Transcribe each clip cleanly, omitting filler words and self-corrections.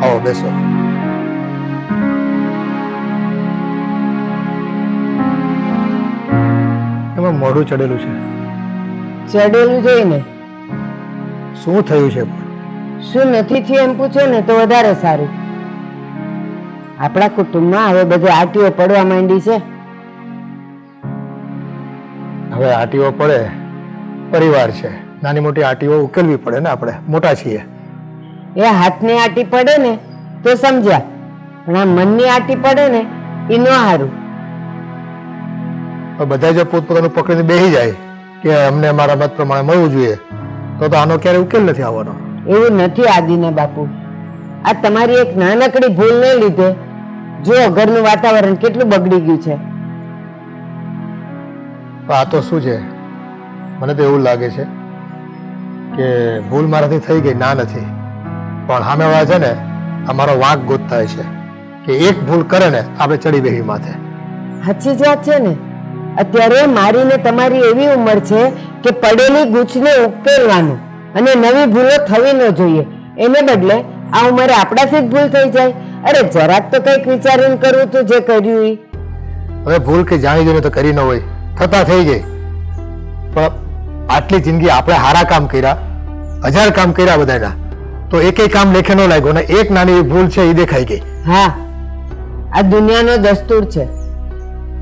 આવો બેસો. એમાં મોઢું ચડેલું છે. ચડેલું જોઈને શું થયું છે? શું નથી થયું એમ પૂછો ને તો વધારે સારું. આપણા કુટુંબમાં હવે બધી આટીઓ પડવા માંડી છે. હવે આટીઓ પડે, પરિવાર છે, નાની મોટી આટીઓ ઉકેલવી પડે ને. આપણે મોટા છીએ. એ હાથની આટી પડે ને તો સમજ્યા, પણ આ મનની આટી પડે ને એ ન સારું. બધા જો પોતપોતાનું પકડીને બેસી જાય કે અમને અમારા મત પ્રમાણે મળવું જોઈએ, તો આનો ક્યારે ઉકેલ નથી આવવાનો. એવું નથી આદિના બાપુ. આ તમારી એક નાનકડી ભૂલને લીધે જો ઘરનું વાતાવરણ કેટલું બગડી ગયું છે. આ તો શું છે, મને તો એવું લાગે છે કે ભૂલ મારાથી થઈ ગઈ, ના નથી, પણ સામેવાળા છે ને અમારો વાંક ગોતતા હોય છે કે એક ભૂલ કરે ને આપણે ચડી બેસી માથે. સાચી જ વાત છે ને. અત્યારે મારી ને તમારી એવી ઉંમર છે કે પડેલી ગૂંચને ઉકેલવાનું અને નવી ભૂલો થવી ન જોઈએ. એને બદલે આ ઉંમરે આપણાથી જ ભૂલ થઈ જાય. અરે જરાક તો કંઈક વિચારીને કરવું તું જે કર્યું ઈ. હવે ભૂલ કે જાણી જોઈને તો કરી ન હોય, થતા થઈ ગઈ, પણ આટલી જિંદગી આપણે હારા કામ કર્યા, 1000 કામ કર્યા બધાના, તો એકેય કામ લેખે ન લાગ્યો ને એક નાની ભૂલ છે એ દેખાઈ ગઈ. હા, આ દુનિયાનો દસ્તુર છે.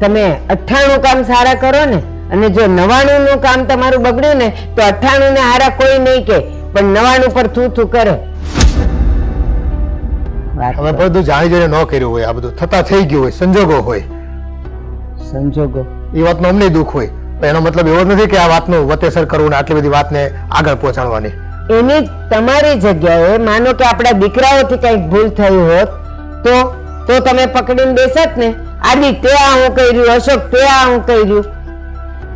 તમે 98 કામ સારા કરો ને, અને જો 99 નું કામ તમારું બગડ્યું ને તો 98 ને હારા કોઈ નહીં કે, પણ 99 પર થૂ થૂ કરે. હવે બધું જાણી જોઈને ન કર્યું હોય, આ બધું થતા થઈ ગયું હોય, સંજોગો હોય. સંજોગો એ વાતનું અમને દુઃખ હોય, પણ એનો મતલબ એવો નથી કે આ વાતનું વતેસર કરવું ને આટલી બધી વાતને આગળ પહોંચાડવાની. એની તમારી જગ્યાએ માનો કે આપણા દીકરાઓથી કંઈક ભૂલ થઈ હોત તો તમે પકડીને બેસત ને, આદિ તે આ હું કર્યું, અશોક તે આ હું કર્યું.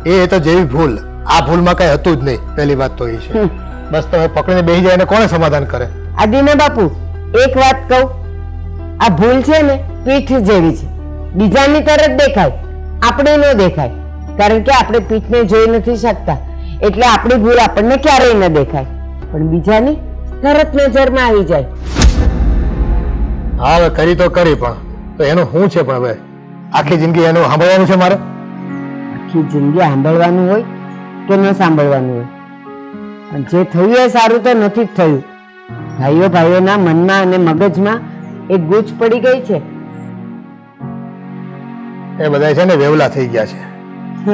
એ તો જેવી ભૂલ, આ ભૂલમાં કઈ હતું જ નહીં. પહેલી વાત તો એ છે. બસ તમે પકડીને બેસી જાય એને કોને સમાધાન કરે? આદિના બાપુ એક વાત કહું, આ ભૂલ છે ને પીઠ જેવી છે. બીજાની તરફ દેખાય, આપણે ન દેખાય, કારણ કે આપણે પીઠને જોઈ નથી શકતા, એટલે આપણી ભૂલ આપણને ક્યારેય ન દેખાય, પણ બીજાની તરત નજરમાં આવી જાય. હા, હવે કરી તો કરી, પણ તો એનું શું છે? પણ હવે આખી જિંદગી એનું સાંભળવાનું છે મારે? આખી જિંદગી સાંભળવાનું હોય કે ન સાંભળવાનું હોય, પણ જે થયું એ સારું તો નથી જ થયું. ભાઈઓના મનમાં અને મગજમાં એક ગૂંચ પડી ગઈ છે. એ બધા છે ને વેવલા થઈ ગયા છે.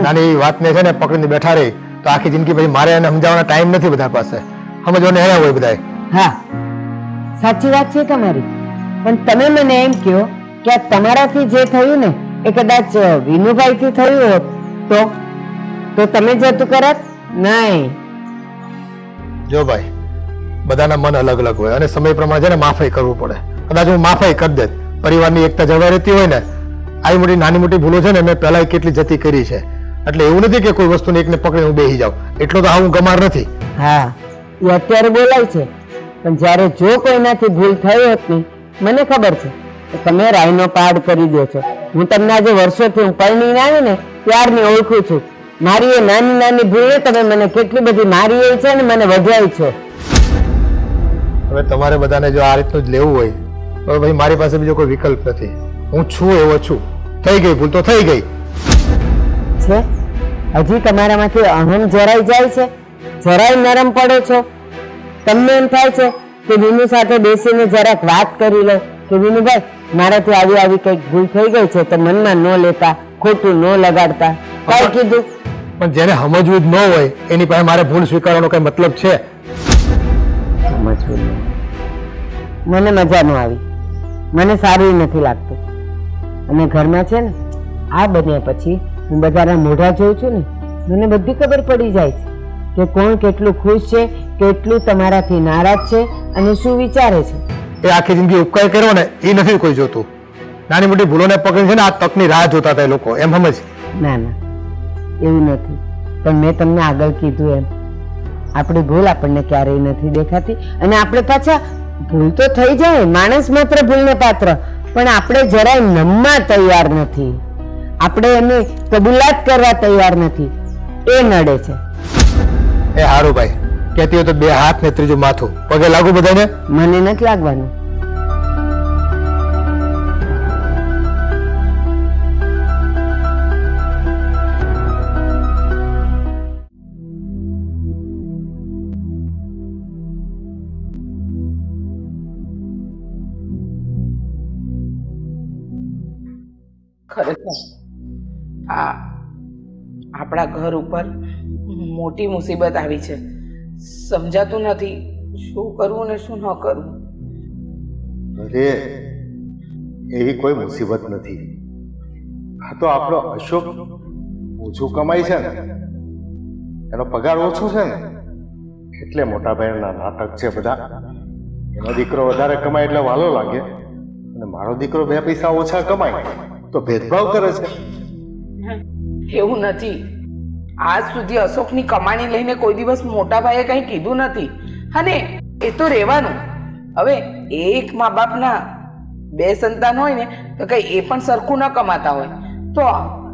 નાની વાતને છે ને પકડીને બેઠા રહી તો આખી જિંદગી પછી મારે એને સમજાવવાનો ટાઈમ નથી બધા પાસે. સમજવાને હેરા હોય બધા. હા, સાચી વાત છે તમારી, પણ તમે મને એમ કહો કે આ તમારાથી જે થયું ને એ કદાચ વિનુભાઈથી થયું હોત તો તમે જતું કરત? નહીં. જો ભાઈ, બધાના મન અલગ અલગ હોય અને સમય પ્રમાણે છે ને માફી કરવું પડે. કદાચ હું માફી કરી દેત, પરિવારની એકતા જળવાઈ રહેતી હોય ને. આવી મોટી નાની મોટી ભૂલો છે ને મેં પહેલા કેટલી જતી કરી છે, એટલે એવું નથી કે કોઈ વસ્તુને એકને પકડીને હું બેસી જાઉં, એટલો તો હું ગમાર નથી. હા, એ અત્યારે બોલાય છે, પણ જ્યારે જો કોઈનાથી ભૂલ થઈ હોત ને, મને ખબર છે કે તમે રાયનો પાડ કરી દો છો. હું તમને આજે વર્ષોથી હું પરણીને આવી ને ત્યારની ઓળખું છું. મારી એ નાની નાની ભૂલે તમે મને કેટલી બધી મારી એ છે ને મને વધ્યાય છો. હવે તમારે બધાને જો આ રીતનું જ લેવું હોય તો ભાઈ મારી પાસે બીજો કોઈ વિકલ્પ નથી. હું છું એવો છું. થઈ ગઈ ભૂલ તો થઈ ગઈ છે. હજી તમારામાંથી અહમ જરાઈ જાય છે, જરાય નરમ પડો છો. તમને એમ થાય છે કે વિનુ સાથે બેસીને જરાક વાત કરી લો કે વિનુભાઈ મારાથી આવી આવી કંઈક ભૂલ થઈ ગઈ છે તો મનમાં ન લેતા, ખોટું ન લગાડતા. કઈ કીધું? પણ જેને સમજવું જ ન હોય એની પાસે મારે ભૂલ સ્વીકારવાનો કઈ મતલબ છે? સમજવું નહીં. મને મજા ન આવી, મને સારું નથી લાગતું. અને ઘરમાં છે ને આ બન્યા પછી હું બધાના મોઢા જોઉં છું ને મને બધી ખબર પડી જાય છે કે કોણ કેટલું ખુશ છે, કેટલું તમારાથી નારાજ છે અને શું વિચારે છે. એ આખી જિંદગી ઉપકાર કર્યો ને એ નથી કોઈ જોતું. નાની મોટી ભૂલોને પકડી છે ને આ તકની રાહ જોતા હતા લોકો, એમ સમજ? ના ના, એવું નથી. પણ મેં તમને આગળ કીધું એમ આપણી ભૂલ આપણને ક્યારેય નથી દેખાતી, અને આપણે પાછા ભૂલ તો થઈ જાય, માણસ માત્ર ભૂલને પાત્ર, પણ આપણે જરાય નમવા તૈયાર નથી. આપણે એને કબૂલાત કરવા તૈયાર નથી. એ નડે છે. એ હારું ભાઈ, કહેતી હોય તો બે હાથ ને ત્રીજું માથું, પગે લાગુ બધાને? મને નથી લાગવાનું. ખરેખર આ આપણા ઘર ઉપર મોટી મુસીબત આવી છે. સમજાતું નથી શું કરવું ને શું ન કરવું. અરે એવી કોઈ મુસીબત નથી. આ તો આપણો અશોક ઓછું કમાય છે ને, એનો પગાર ઓછો છે ને, એટલે મોટા ભાઈના નાટક છે બધા. એનો દીકરો વધારે કમાય એટલે વાલો લાગે, અને મારો દીકરો 2 પૈસા ઓછા કમાય તો ભેદભાવ કરે છે. એવું નથી. આજ સુધી અશોકની કમાણી લઈને કોઈ દિવસ મોટા ભાઈએ કંઈ કીધું નથી, અને એ તો રહેવાનું. હવે એક મા બાપના 2 સંતાન હોય ને તો કઈ એ પણ સરખું ન કમાતા હોય. તો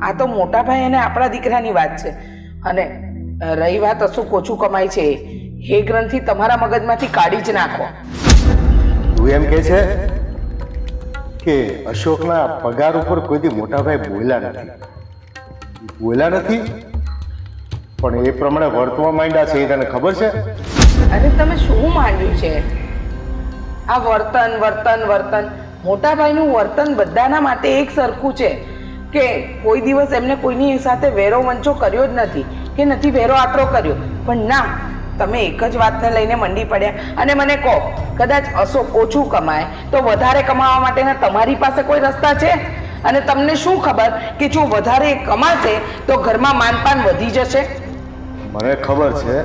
આ તો મોટા ભાઈ અને આપણા દીકરાની વાત છે. અને રહી વાત અશોક ઓછું કમાય છે, એ ગ્રંથિ તમારા મગજમાંથી કાઢી જ નાખો. તું એમ કે છે કે અશોકના પગાર ઉપર કોઈથી મોટા ભાઈ બોલ્યા નથી, પણ એ પ્રમાણે વર્તવા માંડ્યા છે. એ તને ખબર છે? અરે તમે શું માંડ્યું છે? આ વર્તન વર્તન વર્તન મોટા ભાઈનું વર્તન બધાના માટે એક સરખું છે કે કોઈ દિવસ એમને કોઈની સાથે વેરો વંચો કર્યો જ નથી કે નથી વેરો આટલો કર્યો. પણ ના, તમે એક જ વાતને લઈને મંડી પડ્યા. અને મને કહો, કદાચ અશોક ઓછું કમાય તો વધારે કમાવા માટેના તમારી પાસે કોઈ રસ્તા છે? અને તમને શું ખબર કે જો વધારે કમાશે તો ઘરમાં માનપાન વધી જશે? મને ખબર છે,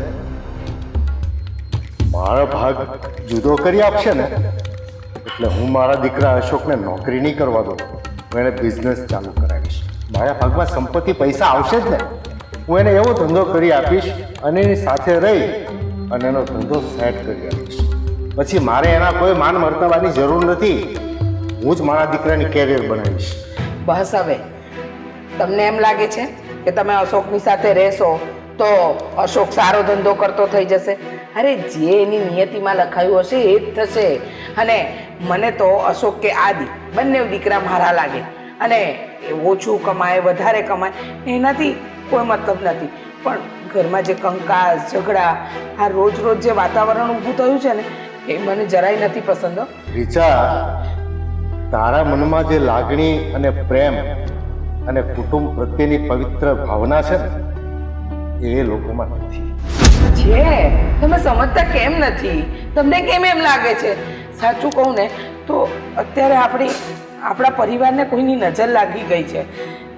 મારો ભાગ જુદો કરી આપશે ને એટલે હું મારા દીકરા અશોકને નોકરી નહીં કરવા દઉં, હું એને બિઝનેસ ચાલુ કરાવીશ. મારા ભાગમાં સંપત્તિ પૈસા આવશે જ ને. હું એને એવો ધંધો કરી આપીશ અને એની સાથે રહી અને એનો ધંધો સેટ કરી આપીશ. પછી મારે એના કોઈ માન મર્તબાની જરૂર નથી. હું જ મારા દીકરાની કેરિયર બનાવીશ. બસ હવે તમને એમ લાગે છે કે તમે અશોકની સાથે રહેશો તો અશોક સારો ધંધો કરતો થઈ જશે? અરે જે એની નિયતિમાં લખાયું હશે એ જ થશે. અને મને તો અશોક કે આદિ બંને દીકરા મારા લાગે. અને એ ઓછું કમાય વધારે કમાય એનાથી કોઈ મતલબ નથી, પણ ઘરમાં જે કંકાસ ઝઘડા આ રોજ રોજ જે વાતાવરણ ઊભું થયું છે ને એ મને જરાય નથી પસંદ. રીચા, તારા મનમાં જે લાગણી અને પ્રેમ અને કુટુંબ પ્રત્યેની પવિત્ર ભાવના છે ને એ લોકોમાં નથી. છે, તમે સમજતા કેમ નથી? તમને કેમ એમ લાગે છે? સાચું કહું ને તો અત્યારે આપણા પરિવારને કોઈની નજર લાગી ગઈ છે.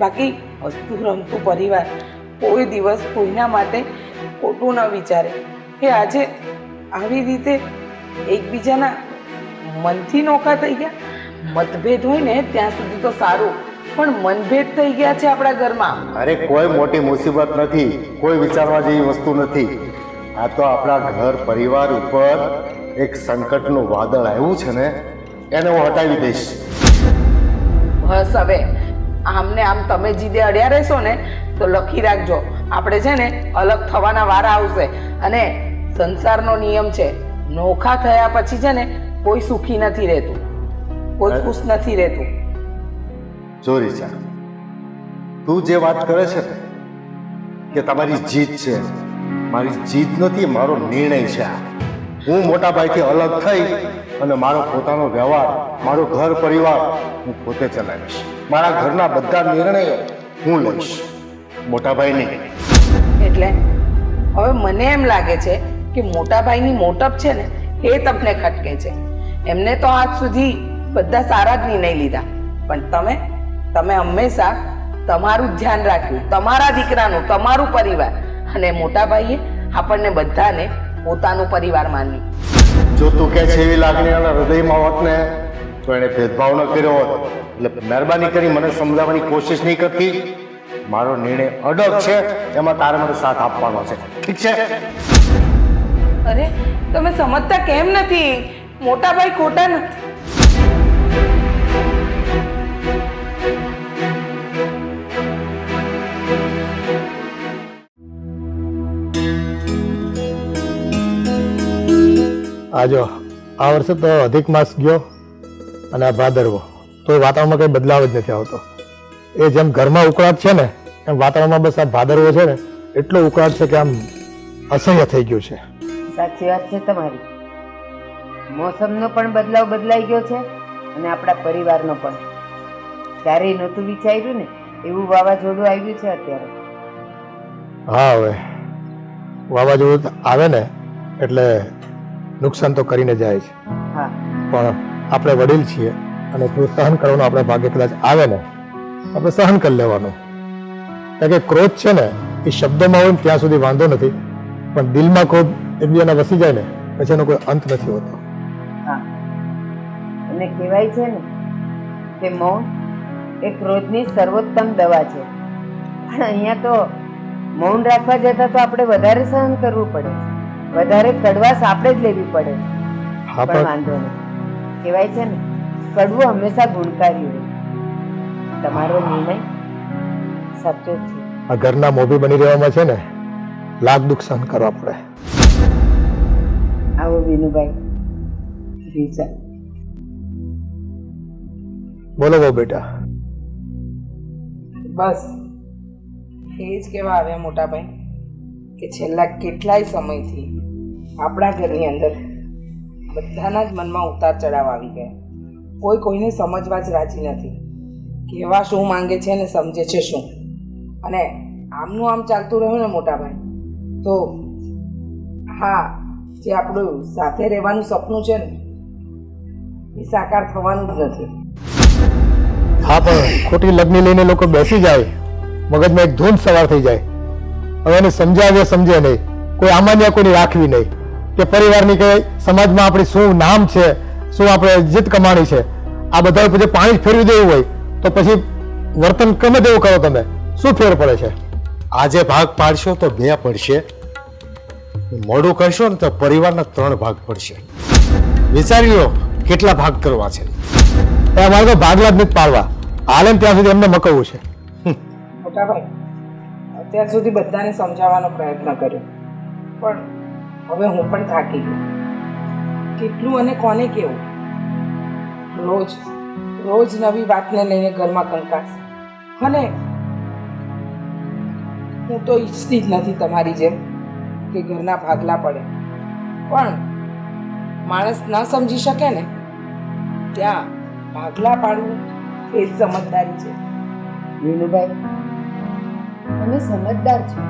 બાકી હસતું રમતું પરિવાર કોઈ દિવસ કોઈના માટે ખોટું ન વિચારે. એ આજે આવી રીતે એકબીજાના મનથી નોખા થઈ ગયા. મતભેદ હોય ને ત્યાં સુધી તો સારું, પણ મનભેદ થઈ ગયા છે આપણા ઘરમાં. અરે કોઈ મોટી મુસીબત નથી, કોઈ વિચારવા જેવી વસ્તુ નથી. આ તો આપણા ઘર પરિવાર ઉપર એક સંકટનું વાદળ આવ્યું છે ને એને હું હટાવી દઈશ. બસ હવે આમને આમ તમે જીદે અડ્યા રહેશો ને તો લખી રાખજો, આપણે છે ને અલગ થવાના વારા આવશે. અને સંસારનો નિયમ છે, નોખા થયા પછી છે ને કોઈ સુખી નથી રહેતું, કોઈ ખુશ નથી રહેતું. જો રીચા, તું જે વાત કરે છે ને કે તમારી જીત છે, મારી જીત નથી, મારો નિર્ણય છે. હું મોટા ભાઈથી અલગ થઈ અને મારો પોતાનો વ્યવહાર, મારો ઘર પરિવાર હું પોતે ચલાવીશ. મારા ઘરના બધા નિર્ણયો હું લઈશ, મોટા ભાઈ નહીં. એટલે હવે મને એમ લાગે છે કે મોટા ભાઈની મોટપ છે ને એ તમને ખટકે છે. એમને તો આજ સુધી બધા સારા જ નિર્ણય લીધા, પણ તમે હંમેશા તમારું ધ્યાન રાખ્યું, તમારા દીકરાનું, તમારું પરિવાર. અને મોટા ભાઈએ આપણને બધાને પોતાનું પરિવાર માન્યું. જો તું કે છે એવી લાગણી એના હૃદયમાં હોત ને તો એને ભેદભાવ ન કર્યો હોત. એટલે મહેરબાની કરી મને સમજાવવાની કોશિશ નહીં કરતી. મારો નિર્ણય અડગ છે, એમાં તારે મને સાથ આપવાનો છે, ઠીક છે? અરે તમે સમજતા કેમ નથી? મોટા ભાઈ ખોટા નથી. આજો આ વર્ષે તો અધિક માસ ગયો અને આ ભાદરવો, તો વાતાવરણમાં કઈ બદલાવ જ નથી આવતો. એ જેમ ઘરમાં ઉકળાટ છે ને એમ વાતાવરણમાં બસ આ ભાદરવો છે ને એટલો ઉકળાટ છે કે આમ અસહ્ય થઈ ગયું છે. સાચી વાત છે તમારી. મોસમનો પણ બદલાઈ ગયો છે અને આપણા પરિવારનો પણ. ક્યારેય નહોતું વિચાર્યું ને એવું વાવાઝોડું આવ્યું છે અત્યારે. હા હવે વાવાઝોડું આવે ને એટલે નુકસાન તો કરીને જાય છે, હા પણ આપણે વડીલ છીએ અને થોડું સહન કરવાનું આપણે ભાગ્ય કદાચ આવે ને આપણે સહન કરી લેવાનું. કારણ કે ક્રોધ છે ને એ શબ્દોમાં હોય ને ત્યાં સુધી વાંધો નથી, પણ દિલમાં ક્રોધ એકબીજાને વસી જાય ને પછી એનો કોઈ અંત નથી હોતો. હા અને કહેવાય છે ને કે મૌન એ ક્રોધની સર્વોત્તમ દવા છે. પણ અહીંયા તો મૌન રાખવા જતા તો આપણે વધારે સહન કરવું પડે, વધારે કડવાશ આપણે જ લેવી પડે. હા પણ પણ વાંધો નહીં, કહેવાય છે ને કડવું હંમેશા ગુણકારી હોય. તમારો નિર્ણય સાચો જ છે. આ ઘરના મોભી બની રહેવામાં છે ને લાખ દુઃખ સહન કરવા પડે. આવો વિનુભાઈ. રીચા બોલો બહુ બેટા. બસ એ જ કહેવા આવ્યા મોટા ભાઈ કે છેલ્લા કેટલાય સમયથી આપણા ઘરની અંદર બધાના જ મનમાં ઉતાર ચઢાવ આવી ગયા. કોઈ કોઈને સમજવા જ રાજી નથી. કહેવા શું માંગે છે ને સમજે છે શું. અને આમનું આમ ચાલતું રહ્યું ને મોટા ભાઈ તો હા જે આપણું સાથે રહેવાનું સપનું છે ને એ સાકાર થવાનું જ નથી. હા પણ ખોટી લગ્ન લઈને લોકો બેસી જાય, મગજમાં એક ધૂન સવાર થઈ જાય. હવે એને સમજાવે સમજે નહીં, કોઈ આમાન્ય કોઈની રાખવી નહીં કે પરિવારની કે સમાજમાં આપણી શું નામ છે, શું આપણે ઇજ્જત કમાણી છે, આ બધા પછી પાણી જ ફેરવી દેવું હોય તો પછી વર્તન ગમે તેવું કરો તમે, શું ફેર પડે છે? આજે ભાગ પાડશો તો 2 પડશે, મોડું કરશો ને તો પરિવારના 3 ભાગ પડશે. વિચારી લો કેટલા ભાગ કરવા છે. એ અમારે તો ભાગલા જ નથી પાડવા, હાલે ને ત્યાં સુધી એમને મકવવું છે. મોટાભાઈ અત્યાર સુધી બધાને સમજાવવાનો પ્રયત્ન કર્યો પણ હવે હું પણ થાકી ગઈ. કેટલું અને કોને કેવું? રોજ રોજ નવી વાતને લઈને ઘરમાં કંકાસ. અને હું તો ઈચ્છતી જ નથી તમારી જેમ કે ઘરના ભાગલા પડે, પણ માણસ ન સમજી શકે ને ત્યાં ભાગલા પાડવું એ જ સમજદારી છે. વિનુભાઈ તમે સમજદાર છો,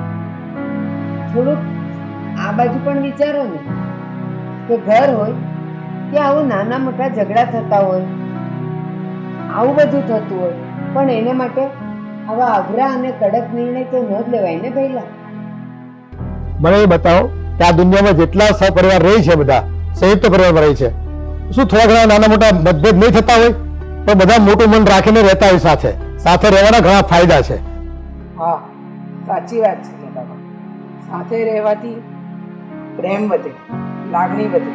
થોડુંક આ બાજુ પણ વિચારો ને કે ઘર હોય કે આવું નાના મોટા ઝઘડા થતા હોય, આવું બધું થતું હોય, પણ એને માટે આવા અઘરા અને કડક નિર્ણય તો ન જ લેવાય ને પહેલા. મને એ બતાવો કે આ દુનિયામાં જેટલા સહપરિવાર રહી છે, બધા સંયુક્ત પરિવારમાં રહી છે, શું થોડા ઘણા નાના મોટા મતભેદ નહીં થતા હોય? પણ બધા મોટું મન રાખીને રહેતા હોય સાથે, સાથે રહેવાના ઘણા ફાયદા છે. હા સાચી વાત છે મોટાભાઈ. સાથે રહેવાથી પ્રેમ વધે, લાગણી વધે,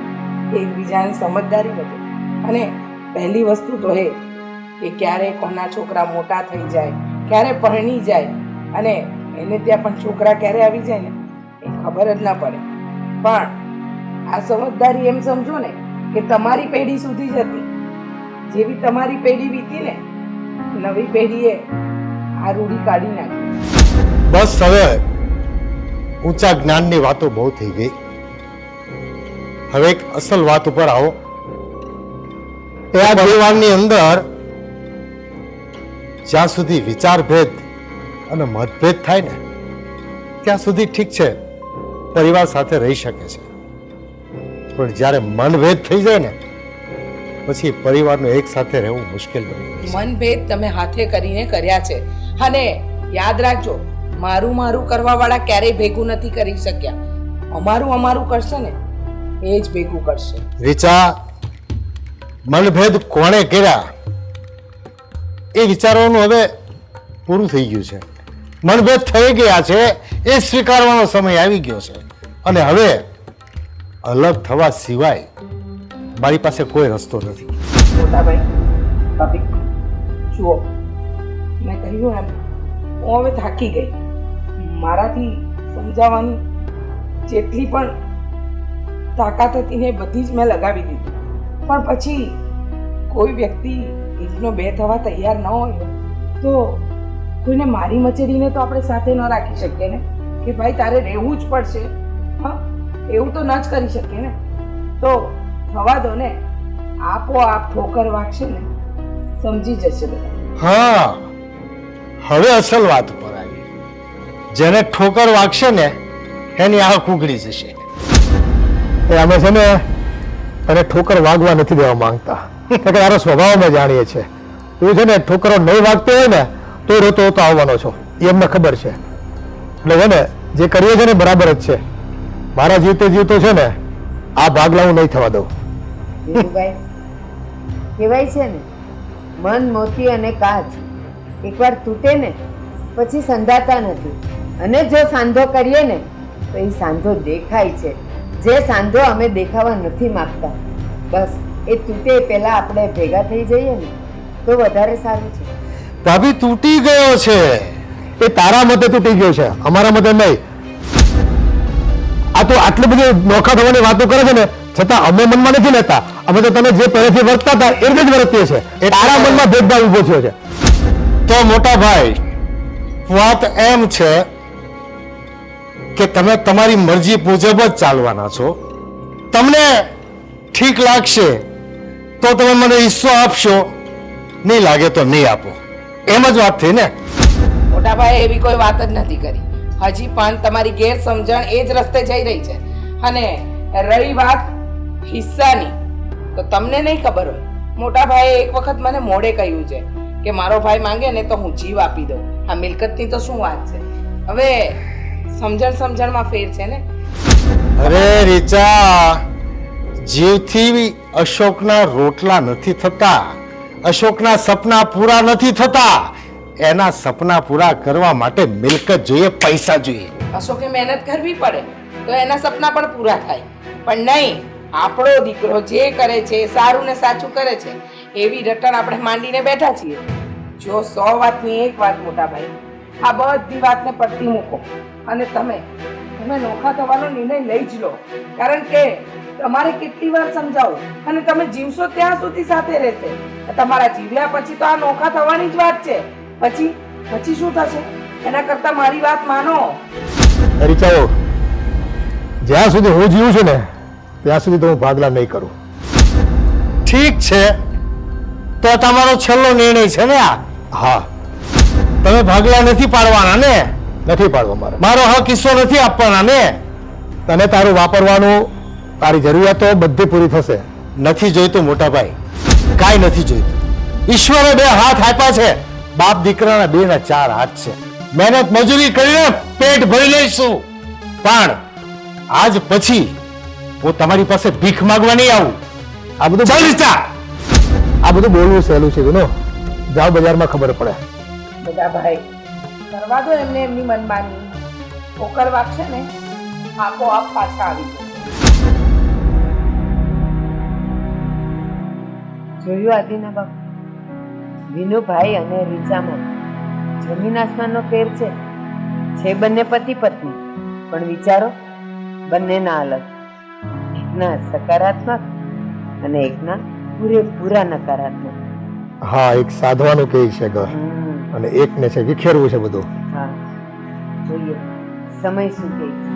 એકબીજાની સમજદારી વધે. અને પહેલી વસ્તુ તો એ કે ક્યારે કોના છોકરા મોટા થઈ જાય, ક્યારે પરણી જાય અને એને ત્યાં પણ છોકરા ક્યારે આવી જાય ને એ ખબર જ ના પડે. પણ આ સમજદારી એમ સમજો ને કે તમારી પેઢી સુધી જ હતી. જેવી તમારી પેઢી વીતી ને નવી પેઢીએ આ રૂઢી કાઢી નાખી. બસ હવે ઊંચા જ્ઞાનની વાતો બહુ થઈ ગઈ. હવે એક અસલ વાત ઉપર આવો. એ આ પરિવારની અંદર જ્યાં સુધી વિચારભેદ અને મતભેદ થાય ને ત્યાં સુધી ઠીક છે, પરિવાર સાથે રહી શકે છે. પણ જ્યારે મનભેદ થઈ જાય ને પછી પરિવારનું એક સાથે રહેવું મુશ્કેલ બની જાય છે. મનભેદ તમે હાથે કરીને કર્યા છે અને યાદ રાખજો મારું મારું કરવા વાળા ક્યારેય ભેગું નથી કરી શક્યા. અમારું અમારું કરશે ને એ જ ભેગું કરશે. રીચા, મનભેદ કોણે કર્યા એ વિચારવાનું હવે પૂરું થઈ ગયું છે. મનભેદ થઈ ગયા છે એ સ્વીકારવાનો સમય આવી ગયો છે. અને હવે અલગ થવા સિવાય મારી પાસે કોઈ રસ્તો નથી. મોટાભાઈ ભાભી જુઓ, મેં કહ્યું એમ હું હવે થાકી ગઈ. મારાથી સમજાવવાની જેટલી પણ તાકાત હતી ને બધી જ મેં લગાવી દીધી. પણ પછી કોઈ વ્યક્તિ એકનો બે થવા તૈયાર ન હોય તો કોઈને મારી મચેડીને તો આપણે સાથે ન રાખી શકીએ ને કે ભાઈ તારે રહેવું જ પડશે. હા, એવું તો ન જ કરી શકીએ ને. તો થવા દો ને, આપોઆપ ઠોકર વાગશે ને સમજી જશે બધા. હા, હવે અસલ વાત પર આવી. જેને ઠોકર વાગશે ને એની આંખ ઉઘડી જશે. એ અમે છે ને અને ઠોકર વાગવા નથી દેવા માંગતા કારણ કે તારો સ્વભાવ અમે જાણીએ છીએ. તું છે ને ઠોકરો નહીં વાગતો હોય ને તો રોતો રોતો આવવાનો છો એ અમને ખબર છે. એટલે છે ને જે કરીએ છે ને બરાબર જ છે. મારા જીવતે જીવતો છે ને આ ભાગલા હું નહીં થવા દઉં. ધીરુભાઈ, કહેવાય છે ને મન મોતી અને કાચ એકવાર તૂટે ને પછી સંધાતા નથી. અને જો સાંધો કરીએ ને તો એ સાંધો દેખાય છે. જે સાંધો અમે દેખાવા નથી માંગતા, બસ એ તૂટે પહેલા આપણે ભેગા થઈ જઈએ ને તો વધારે સારું છે. ભાભી તૂટી ગયો છે. એ તારા મતે તૂટી ગયો છે, અમારા મતે નહીં. આ તો આટલી બધી નોખા થવાની વાતો કરે છે ને છતાં અમે મનમાં નથી લેતા. અમે તો તમે જે પહેલેથી વર્તતા હતા એ રીતે જ વર્તીએ છીએ. એ તારા મનમાં ભેદભાવ ઉભો થયો છે. તો મોટા ભાઈ, વાત એમ છે કે તમે તમારી મરજી મુજબ જ ચાલવાના છો. તમને ઠીક લાગશે તો તમે મને હિસ્સો આપશો, નહીં લાગે તો નહીં આપો. એમ જ વાત થઈ ને. મોટા ભાઈ એવી કોઈ વાત જ નથી કરી. હજી પણ તમારી ગેરસમજણ એ જ રસ્તે જઈ રહી છે. અને રહી વાત હિસ્સાની, તો તમને નહીં ખબર હોય. મોટા ભાઈએ એક વખત મને મોડે કહ્યું છે કે મારો ભાઈ માંગે ને તો હું જીવ આપી દઉં. આ મિલકતની તો શું વાત છે. હવે સમજણમાં ફેર છે ને. અરે રીચા, જીવથી અશોકના રોટલા નથી થતા, અશોકના સપના પૂરા નથી થતા. એના સપના પૂરા કરવા માટે મિલકત જોઈએ, પૈસા જોઈએ. અશોકે મહેનત કરવી પડે તો એના સપના પણ પૂરા થાય. પણ નહીં, આપણો દીકરો જે કરે છે એ સારું ને સાચું કરે છે એવી રટણ આપણે માંડીને બેઠા છીએ. જો 100 વાતની એક વાત મોટા ભાઈ, આ બધી વાતને પડતી મૂકો અને તમે નોખા થવાનો નિર્ણય લઈ જ લો. કારણ કે તમારે કેટલી વાર સમજાવું અને તમે જીવશો ત્યાં સુધી સાથે રહેશે. તમારા જીવ્યા પછી તો આ નોખા થવાની જ વાત છે. પછી શું થશે? એના કરતા મારી વાત માનો. રીચાઓ, જ્યાં સુધી હું જીવું છું ને ત્યાં સુધી તો હું ભાગલા નહીં કરું. ઠીક છે, તો તમારો છેલ્લો નિર્ણય છે ને આ? હા, તમે ભાગલા નથી પાડવાના ને? નથી પાડવો મારે. મારો હક હિસ્સો નથી આપવાના ને? તને તારું વાપરવાનું, તારી જરૂરિયાતો બધી પૂરી થશે. નથી જોઈતું મોટા ભાઈ, કાંઈ નથી જોઈતું. ઈશ્વરે 2 હાથ આપ્યા છે, બાપ દીકરાના 2 ના 4 હાથ છે. મહેનત મજૂરી કરીને પેટ ભરી લઈશું. પણ આજ પછી હું તમારી પાસે ભીખ માંગવા નહીં આવું. આ બધું ચાલ રીચા. આ બધું બોલવું સહેલું છે વિનો. જાઓ બજારમાં ખબર પડે. બધા ભાઈ કરવા દો એમને એમની મનમાની. ઠોકર વાગશે ને આપોઆપ પાછા આવી જશે. જોયું આદિના બાપ, વિનુભાઈ અને રીચામાં જમીન આસમાનનો ફેર છે. છે બંને પતિ પત્ની, પણ વિચારો બંનેના અલગ. એકના સકારાત્મક અને એકના પૂરેપૂરા નકારાત્મક. હા, એક સાધવાનું કે છે ઘર અને એકને છે વિખેરવું છે બધું. હા, જોઈએ સમય શું કહે છે.